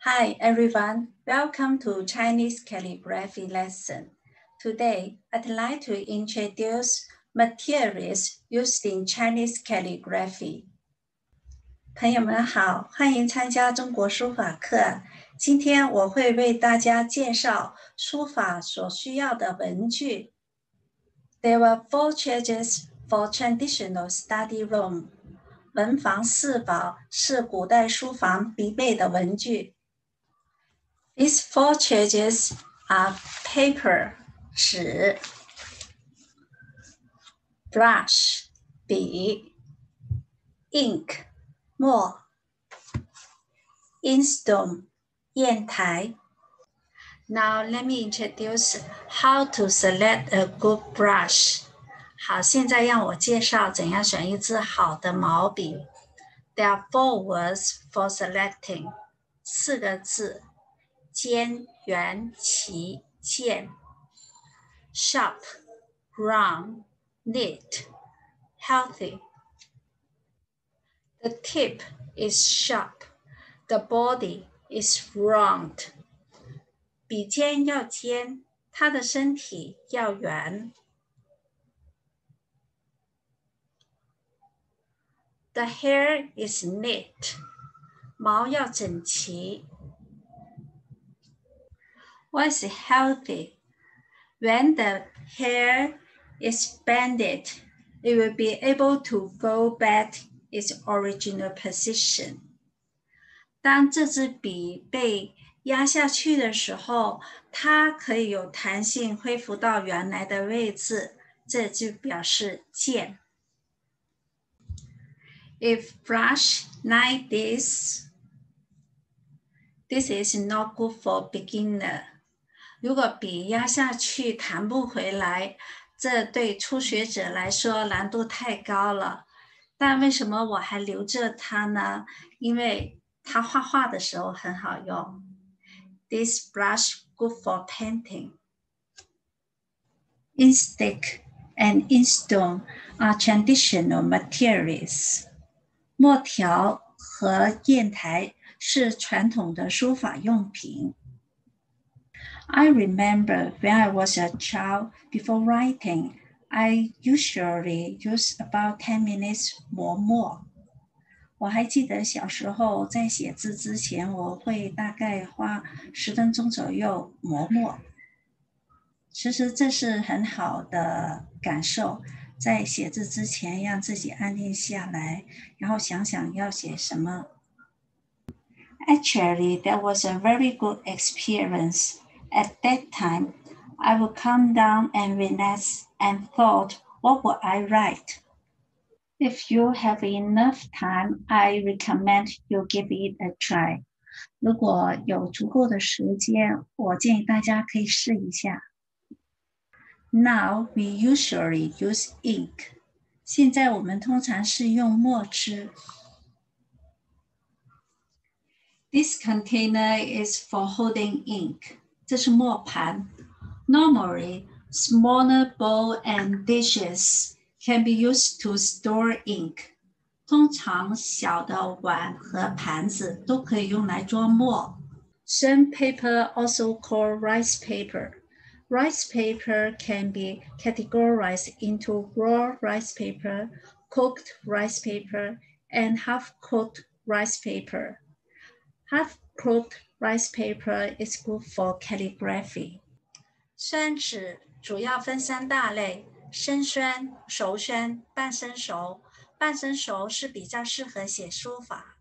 Hi everyone, welcome to Chinese Calligraphy lesson. Today, I'd like to introduce materials used in Chinese calligraphy. 朋友们好，欢迎参加中国书法课。今天我会为大家介绍书法所需要的文具。There were 4 charges for traditional study room. 文房四宝是古代书房必备的文具。These 4 charges are paper, 纸 brush, 笔 ink, 墨 inkstone, 砚台 Now let me introduce how to select a good brush. 好，现在让我介绍怎样选一支好的毛笔。There are 4 words for selecting. 4个字。尖、圆、齐、健 Sharp, round, neat, healthy. The tip is sharp. The body is round. 笔尖要尖，它的身体要圆。The hair is neat. 毛要整齐。What is healthy? When the hair is bended, it will be able to go back its original position. 当这支笔被压下去的时候，它可以有弹性恢复到原来的位置，这就表示健。If brush like this, this is not good for beginner. 如果笔压下去弹不回来，这对初学者来说难度太高了。但为什么我还留着它呢？因为它画画的时候很好用。This brush good for painting. Inkstick and inkstone are traditional materials. 墨条和砚台是传统的书法用品。I remember when I was a child, before writing, I usually use about 10 minutes 磨墨。我还记得小时候在写字之前，我会大概花10分钟左右磨墨。其实这是很好的感受，在写字之前让自己安定下来，然后想想要写什么。Actually, that was a very good experience. At that time, I would calm down and relax and thought, what would I write? If you have enough time, I recommend you give it a try. 如果有足够的时间，我建议大家可以试一下。Now we usually use ink. 现在我们通常是用墨汁。This container is for holding ink. 这是墨盘。Normally, smaller bowl and dishes can be used to store ink. 通常小的碗和盘子都可以用来装墨。Sandpaper, also called rice paper. Rice paper can be categorized into raw rice paper, cooked rice paper, and half-cooked rice paper. Half-cooked rice paper is good for calligraphy. 宣纸主要分3大类：生宣、熟宣、半生熟。半生熟是比较适合写书法。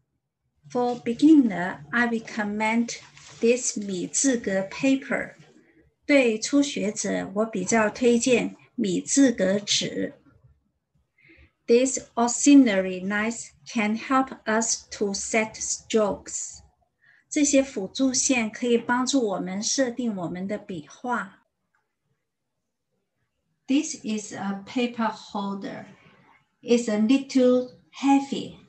For beginner, I recommend this 米字格 paper. 对初学者，我比较推荐米字格纸。These auxiliary lines can help us to set strokes. 这些辅助线可以帮助我们设定我们的笔画。This is a paper holder. It's a little heavy.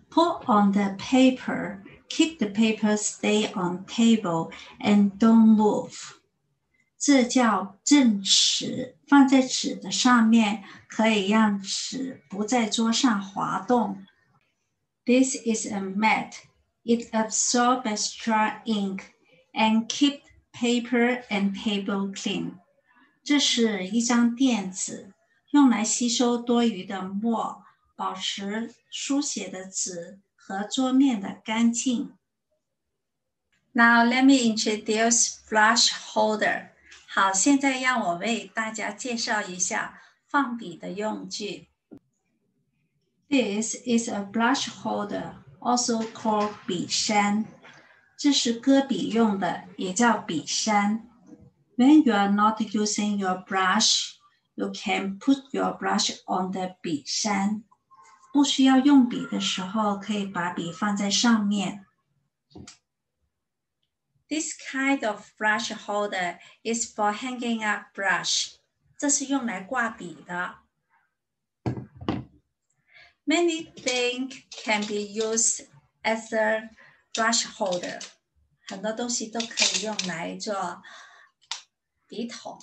Put on the paper. Keep the paper stay on table and don't move. 这叫正尺，放在纸的上面，可以让纸不在桌上滑动。This is a mat. It absorbs extra ink and keeps paper and table clean. 这是一张垫子，用来吸收多余的墨，保持书写的纸和桌面的干净。Now let me introduce brush holder. 好，现在让我为大家介绍一下放笔的用具。This is a brush holder, also called 笔山。这是搁笔用的，也叫笔山。When you are not using your brush, you can put your brush on the 笔山。不需要用笔的时候，可以把笔放在上面。This kind of brush holder is for hanging up brush. 这是用来挂笔的。Many things can be used as a brush holder. 很多东西都可以用来做笔筒。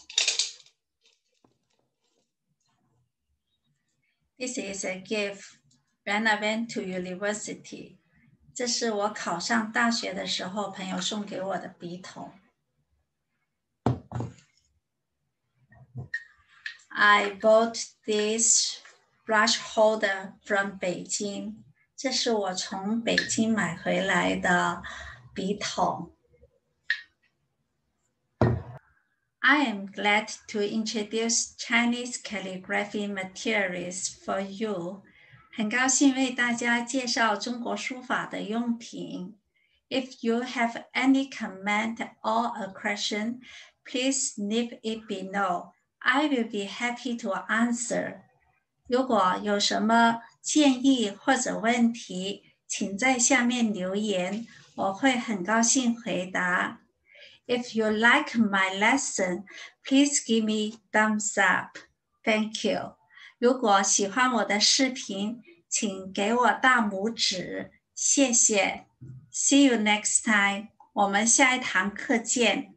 This is a gift when I went to university. 这是我考上大学的时候朋友送给我的笔筒。I bought this brush holder from 北京。这是我从北京买回来的笔筒。I am glad to introduce Chinese calligraphy materials for you. 很高兴为大家介绍中国书法的用品。If you have any comment or a question, please leave it below. I will be happy to answer. 如果有什么建议或者问题，请在下面留言，我会很高兴回答。If you like my lesson, please give me thumbs up. Thank you. 如果喜欢我的视频，请给我大拇指，谢谢。See you next time. 我们下一堂课见。